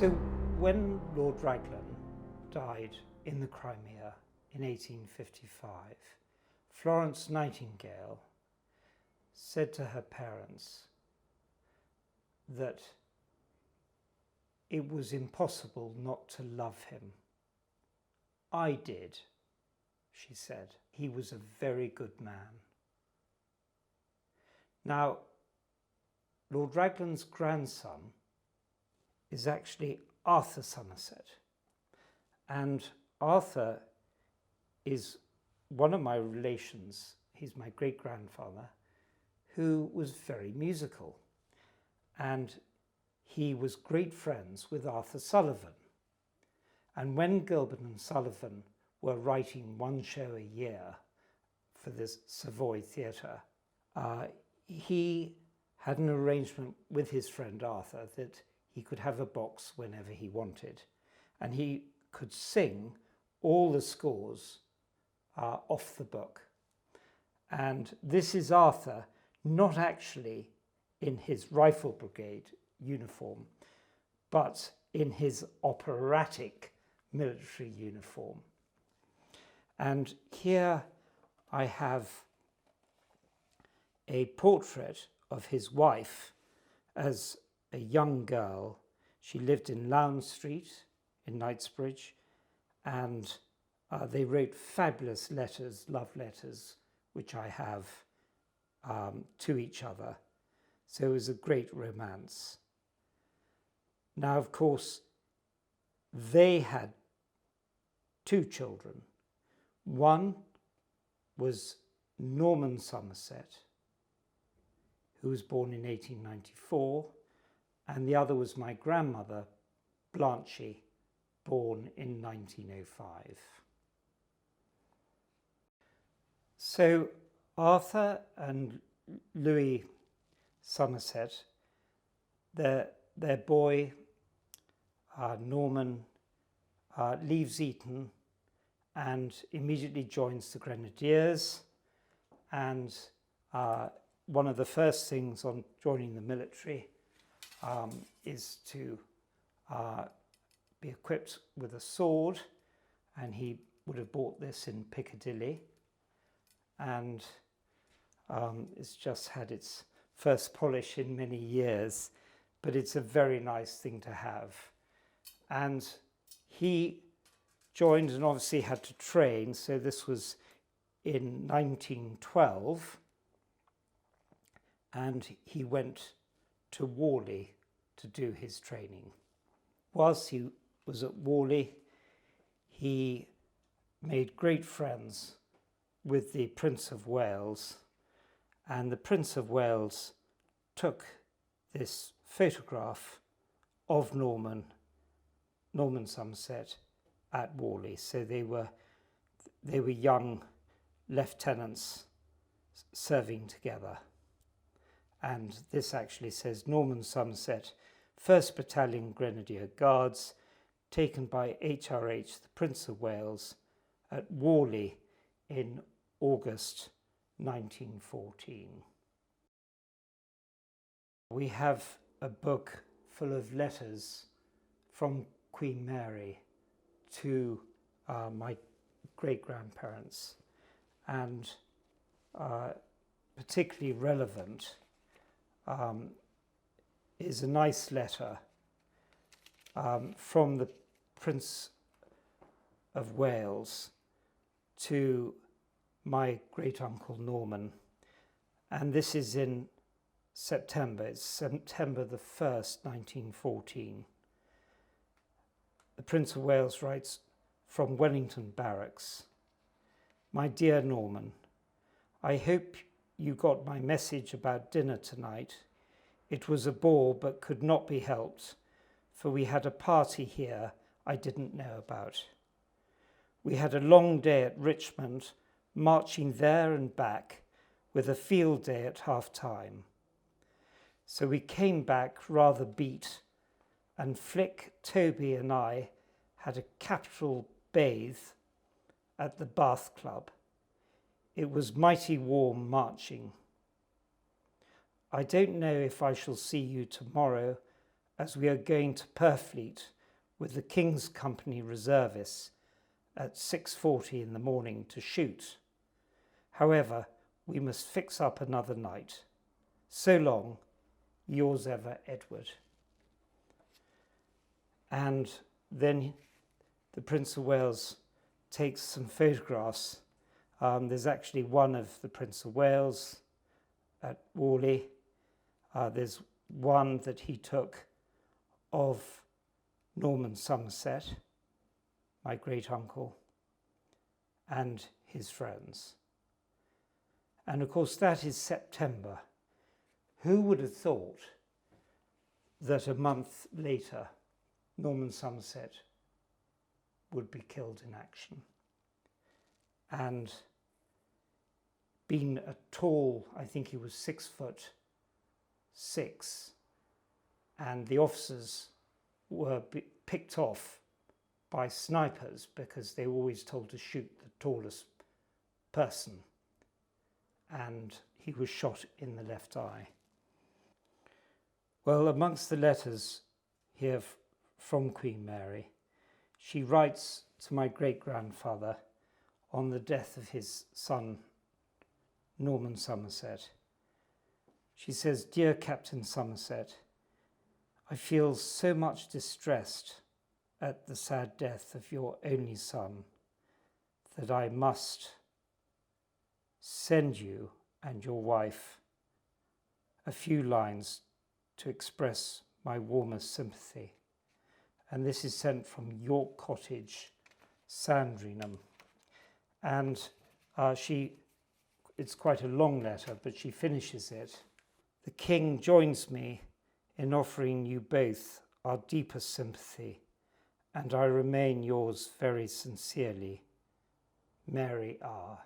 So when Lord Raglan died in the Crimea in 1855, Florence Nightingale said to her parents that it was impossible not to love him. I did, she said. He was a very good man. Now, Lord Raglan's grandson is actually Arthur Somerset. And Arthur is one of my relations. He's my great-grandfather, who was very musical. And he was great friends with Arthur Sullivan. And when Gilbert and Sullivan were writing one show a year for this Savoy Theatre, he had an arrangement with his friend Arthur that he could have a box whenever he wanted, and he could sing all the scores off the book. And this is Arthur, not actually in his Rifle Brigade uniform, but in his operatic military uniform. And here I have a portrait of his wife as a young girl. She lived in Lowndes Street in Knightsbridge, and they wrote fabulous letters, love letters, which I have to each other. So it was a great romance. Now, of course, they had two children. One was Norman Somerset, who was born in 1894, and the other was my grandmother, Blanche, born in 1905. So Arthur and Louis Somerset, their boy, Norman, leaves Eton and immediately joins the Grenadiers. And one of the first things on joining the military is to be equipped with a sword, and he would have bought this in Piccadilly, and it's just had its first polish in many years, but it's a very nice thing to have. And he joined and obviously had to train, so this was in 1912, and he went to Worley to do his training. Whilst he was at Worley, he made great friends with the Prince of Wales, and the Prince of Wales took this photograph of Norman Somerset at Worley. So they were young lieutenants serving together. And this actually says Norman Somerset, 1st Battalion Grenadier Guards, taken by HRH, the Prince of Wales, at Worley in August 1914. We have a book full of letters from Queen Mary to my great-grandparents, and particularly relevant is a nice letter from the Prince of Wales to my great-uncle Norman, and this is in September. It's September the 1st, 1914. The Prince of Wales writes, from Wellington Barracks, my dear Norman, I hope you got my message about dinner tonight. It was a bore but could not be helped, for we had a party here I didn't know about. We had a long day at Richmond, marching there and back, with a field day at half-time. So we came back rather beat, and Flick, Toby and I had a capital bathe at the Bath Club. It was mighty warm marching. I don't know if I shall see you tomorrow as we are going to Purfleet with the King's Company reservists at 6:40 in the morning to shoot. However, we must fix up another night. So long, yours ever, Edward. And then the Prince of Wales takes some photographs. There's actually one of the Prince of Wales at Worley. There's one that he took of Norman Somerset, my great uncle, and his friends. And of course that is September. Who would have thought that a month later Norman Somerset would be killed in action? And being a tall, I think he was 6'6", and the officers were picked off by snipers because they were always told to shoot the tallest person, and he was shot in the left eye. Well, amongst the letters here from Queen Mary, she writes to my great-grandfather on the death of his son, Norman Somerset. She says, "Dear Captain Somerset, I feel so much distressed at the sad death of your only son that I must send you and your wife a few lines to express my warmest sympathy." And this is sent from York Cottage, Sandringham. And it's quite a long letter, but she finishes it. "The King joins me in offering you both our deepest sympathy, and I remain yours very sincerely, Mary R."